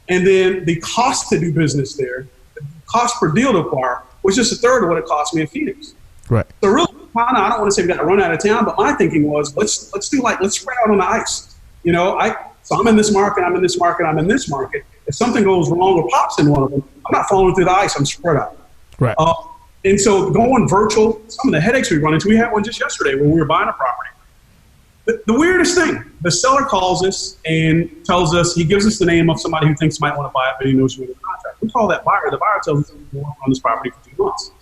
And then the cost to do business there, the cost per deal to acquire, was just a third of what it cost me in Phoenix. Right. So really, I don't want to say we got to run out of town, but my thinking was let's spread out on the ice. You know, so I'm in this market, I'm in this market, I'm in this market. If something goes wrong or pops in one of them, I'm not falling through the ice. I'm spread out. Right. And so going virtual, some of the headaches we run into, we had one just yesterday when we were buying a property. The weirdest thing, the seller calls us and tells us, he gives us the name of somebody who thinks might want to buy it, but he knows we're in the contract. We call that buyer. The buyer tells us he's working on this property for 2 months.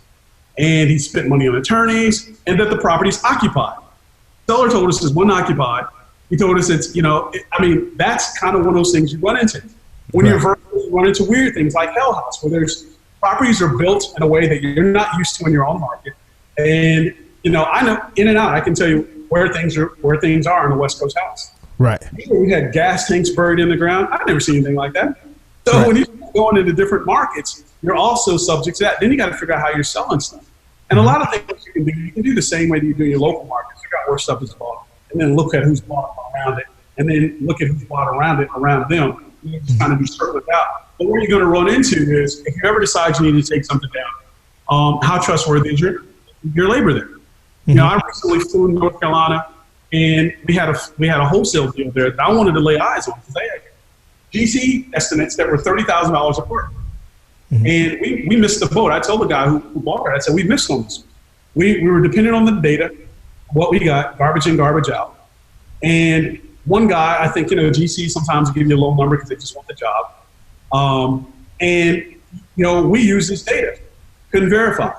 And he spent money on attorneys and that the property's occupied. The seller told us it's unoccupied. He told us it's, that's kind of one of those things you run into. When you're virtual, you run into weird things like Hell House, where there's properties are built in a way that you're not used to in your own market. And, I know in and out, I can tell you where things are in a West Coast house. Right. We had gas tanks buried in the ground. I've never seen anything like that. So when you're going into different markets, you're also subject to that. Then you got to figure out how you're selling stuff. And a lot of things you can do the same way that you do in your local markets. Figure out where stuff is bought, and then look at who's bought around it, and then look at who's bought around them. You just kind of be certain about. But what you're going to run into is if you ever decide you need to take something down, how trustworthy is your labor there? Mm-hmm. I recently flew to North Carolina, and we had a wholesale deal there that I wanted to lay eyes on because they had GC estimates that were $30,000 a quarter. Mm-hmm. And we missed the boat. I told the guy who bought it, I said, we missed on this. We were dependent on the data, what we got, garbage in, garbage out. And one guy, I think, GC sometimes give you a low number because they just want the job. We use this data, couldn't verify.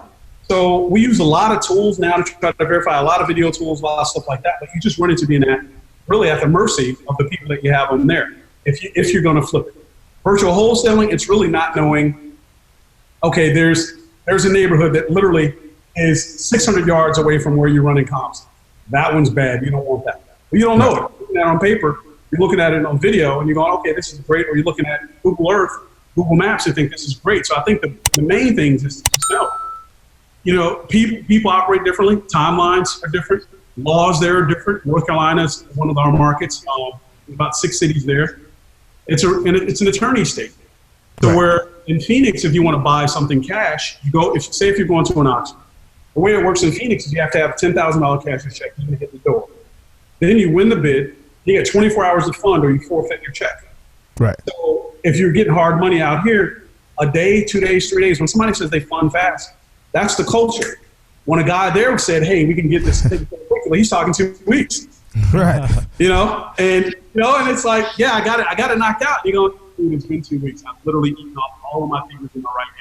So we use a lot of tools now to try to verify, a lot of video tools, a lot of stuff like that. But you just run into being really at the mercy of the people that you have on there if you're going to flip it. Virtual wholesaling, it's really not knowing, okay, there's a neighborhood that literally is 600 yards away from where you're running comps. That one's bad. You don't want that. But you don't know it. You're looking at it on paper. You're looking at it on video, and you're going, okay, this is great. Or you're looking at Google Earth, Google Maps, and think this is great. So I think the main thing is just know. People operate differently. Timelines are different. Laws there are different. North Carolina is one of our markets. About 6 cities there. It's an attorney state. So where in Phoenix, if you want to buy something cash, you go. If you're going to an auction, the way it works in Phoenix is you have to have $10,000 cash or check to hit the door. Then you win the bid. You get 24 hours of fund, or you forfeit your check. Right. So if you're getting hard money out here, a day, 2 days, 3 days. When somebody says they fund fast, that's the culture. When a guy there said, "Hey, we can get this thing quickly," he's talking 2 weeks. Right. And it's like, yeah, I got it knocked out. You go, dude, it's been 2 weeks. I've literally eaten off all of my fingers in my right hand.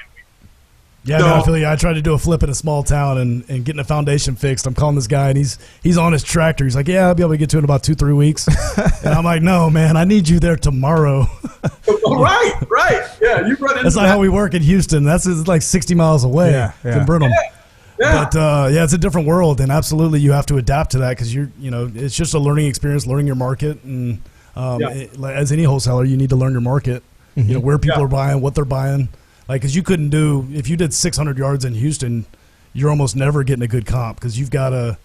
Yeah, I feel you. I tried to do a flip in a small town and getting a foundation fixed. I'm calling this guy, and he's on his tractor. He's like, yeah, I'll be able to get to it in about 2-3 weeks. And I'm like, no, man, I need you there tomorrow. Right. Yeah, you run into That's not how we work in Houston. That's like 60 miles away from Brenham. Yeah. But it's a different world, and absolutely you have to adapt to that because it's just a learning experience, learning your market, and as any wholesaler, you need to learn your market. Mm-hmm. Where people are buying, what they're buying. Like, because you couldn't if you did 600 yards in Houston, you're almost never getting a good comp because you've got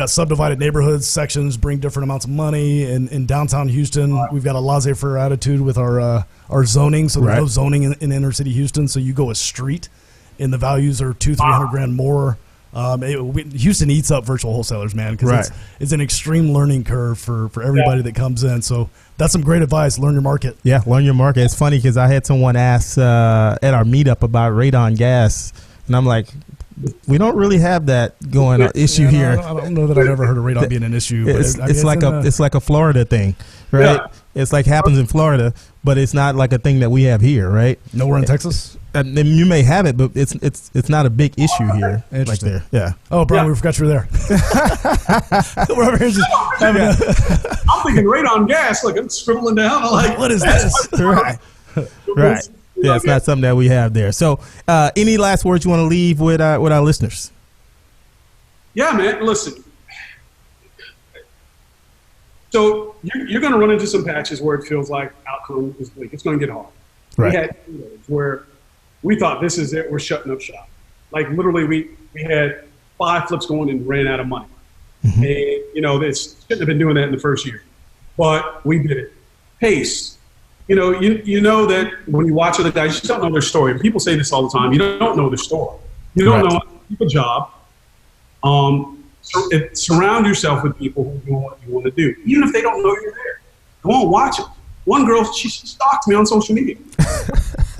subdivided neighborhoods, sections, bring different amounts of money. In downtown Houston, we've got a laissez-faire attitude with our zoning. So there's no zoning in inner city Houston. So you go a street, and the values are $200,000-$300,000 grand more. Houston eats up virtual wholesalers, man, because it's an extreme learning curve for everybody that comes in. So that's some great advice. Learn your market. Yeah, learn your market. It's funny because I had someone ask at our meetup about radon gas, and I'm like, we don't really have that issue here. I don't know that I've ever heard of radon being an issue. It's like a Florida thing, right? It's like happens in Florida, but it's not like a thing that we have here, right? Nowhere in Texas. And you may have it, but it's not a big issue here. Interesting. Like there. Yeah. Oh, Brian, we forgot you were there. We're over here just having I'm thinking right on gas. Like I'm scribbling down. I'm like, what is this? Right. Right. Yeah, it's not something that we have there. So, any last words you want to leave with our listeners? Yeah, man. Listen. So you're going to run into some patches where it feels like outcome is bleak. It's going to get hard. Right. We had days where we thought this is it. We're shutting up shop. Like literally, we had 5 flips going and ran out of money. Mm-hmm. And this shouldn't have been doing that in the first year, but we did it. Pace. You know that when you watch other guys, you just don't know their story. People say this all the time. You don't know their story. You don't know how to keep a job. Surround yourself with people who do what you want to do, even if they don't know you're there. Go on, watch it. One girl, she stalked me on social media.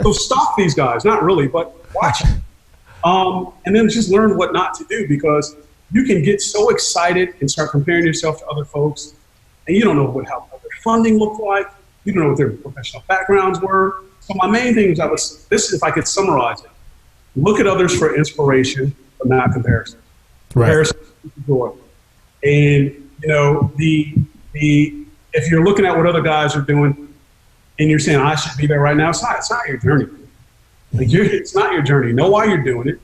So stalk these guys, not really, but watch it. And then just learn what not to do, because you can get so excited and start comparing yourself to other folks, and you don't know what their funding looked like. You don't know what their professional backgrounds were. So my main thing is if I could summarize it, look at others for inspiration, but not comparison. Right. Comparison is joy. And if you're looking at what other guys are doing and you're saying I should be there right now, it's not your journey. Like it's not your journey. Know why you're doing it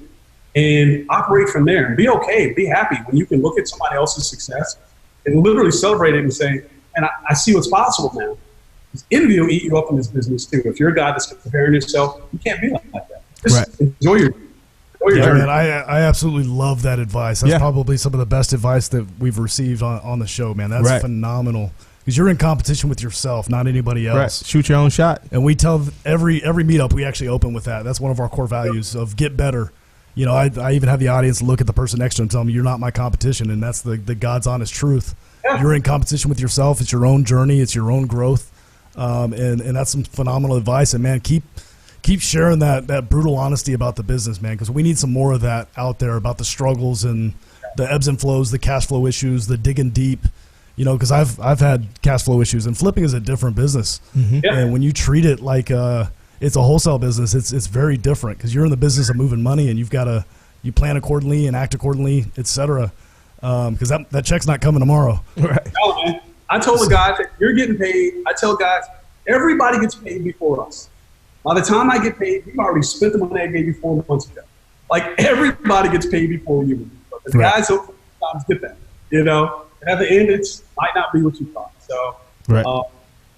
and operate from there, and be okay, be happy when you can look at somebody else's success and literally celebrate it and say, and I see what's possible now. Envy will eat you up in this business too. If you're a guy that's comparing yourself, you can't be like that. Just enjoy your journey. Man, I absolutely love that advice. That's probably some of the best advice that we've received on the show, man. That's phenomenal. Because you're in competition with yourself, not anybody else. Right. Shoot your own shot. And we tell every meetup, we actually open with that. That's one of our core values of get better. I even have the audience look at the person next to them and tell them, you're not my competition. And that's the God's honest truth. Yeah. You're in competition with yourself. It's your own journey. It's your own growth. And that's some phenomenal advice. And, man, keep sharing that brutal honesty about the business, man, because we need some more of that out there about the struggles and the ebbs and flows, the cash flow issues, the digging deep. Because I've had cash flow issues, and flipping is a different business. Mm-hmm. Yeah. And when you treat it like it's a wholesale business, it's very different, because you're in the business of moving money, and you plan accordingly and act accordingly, et cetera. Because that check's not coming tomorrow. Right. No, man. I told the guys that you're getting paid. I tell guys, everybody gets paid before us. By the time I get paid, you've already spent the money I gave you 4 months ago. Like, everybody gets paid before you. But the guys sometimes get that, At the end, it might not be what you thought. So,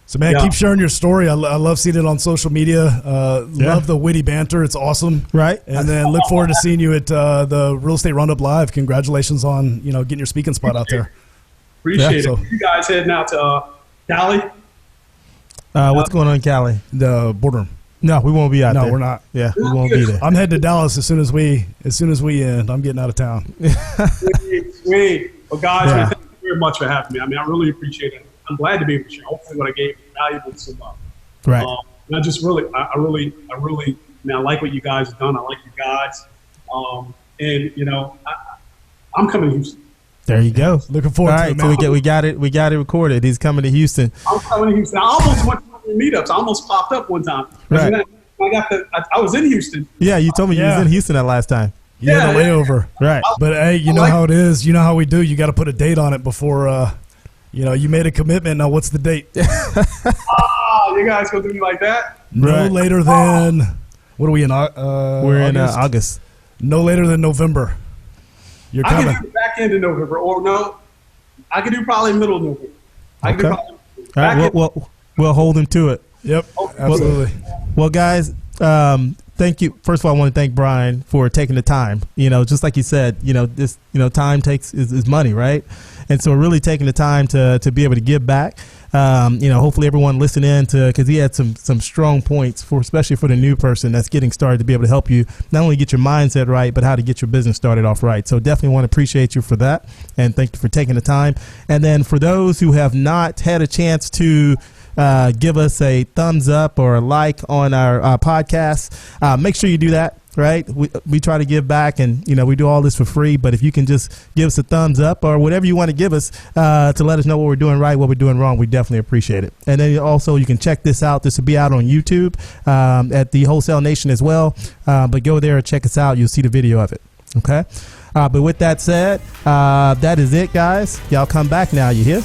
So, man, keep sharing your story. I love seeing it on social media. Love the witty banter. It's awesome. Right. And then look forward to seeing you at the Real Estate Roundup Live. Congratulations on, getting your speaking spot out there. Appreciate it. So, you guys heading out to Cali? What's going on in Cali? The boardroom. No, we won't be out there. No, we're not. Yeah, we won't be there. I'm heading to Dallas as soon as we end. I'm getting out of town. Sweet. Well, guys, thank you very much for having me. I mean, I really appreciate it. I'm glad to be able to share. Hopefully what I gave is valuable to someone. Right. And I just really, I like what you guys have done. I like you guys. I'm coming to Houston. There you go. Looking forward to it, man. So we got it recorded. He's coming to Houston. I'm coming to Houston. I almost went to one of the meetups. I almost popped up one time. Right. I was in Houston. Yeah, you told me you was in Houston that last time. You had a layover. Right. But hey, you know how it is. You know how we do. You got to put a date on it before you made a commitment. Now what's the date? You guys gonna do me like that? No later than what are we in? We're in August. No later than November. You're coming. I can do back end of November, or no, I can do probably middle of November. Okay. All right. We'll hold him to it. Yep. Absolutely. Well, guys, thank you. First of all, I want to thank Brian for taking the time. Just like you said, this, time is money, right? And so really taking the time to be able to give back. Hopefully everyone listen in because he had some strong points especially for the new person that's getting started, to be able to help you not only get your mindset right, but how to get your business started off right. So definitely want to appreciate you for that, and thank you for taking the time. And then for those who have not had a chance to give us a thumbs up or a like on our podcast. Make sure you do that. Right. We try to give back, and, we do all this for free. But if you can just give us a thumbs up or whatever you want to give us to let us know what we're doing right, what we're doing wrong, we definitely appreciate it. And then also you can check this out. This will be out on YouTube at the Wholesale Nation as well. But go there and check us out. You'll see the video of it. OK. But with that said, that is it, guys. Y'all come back now. You hear?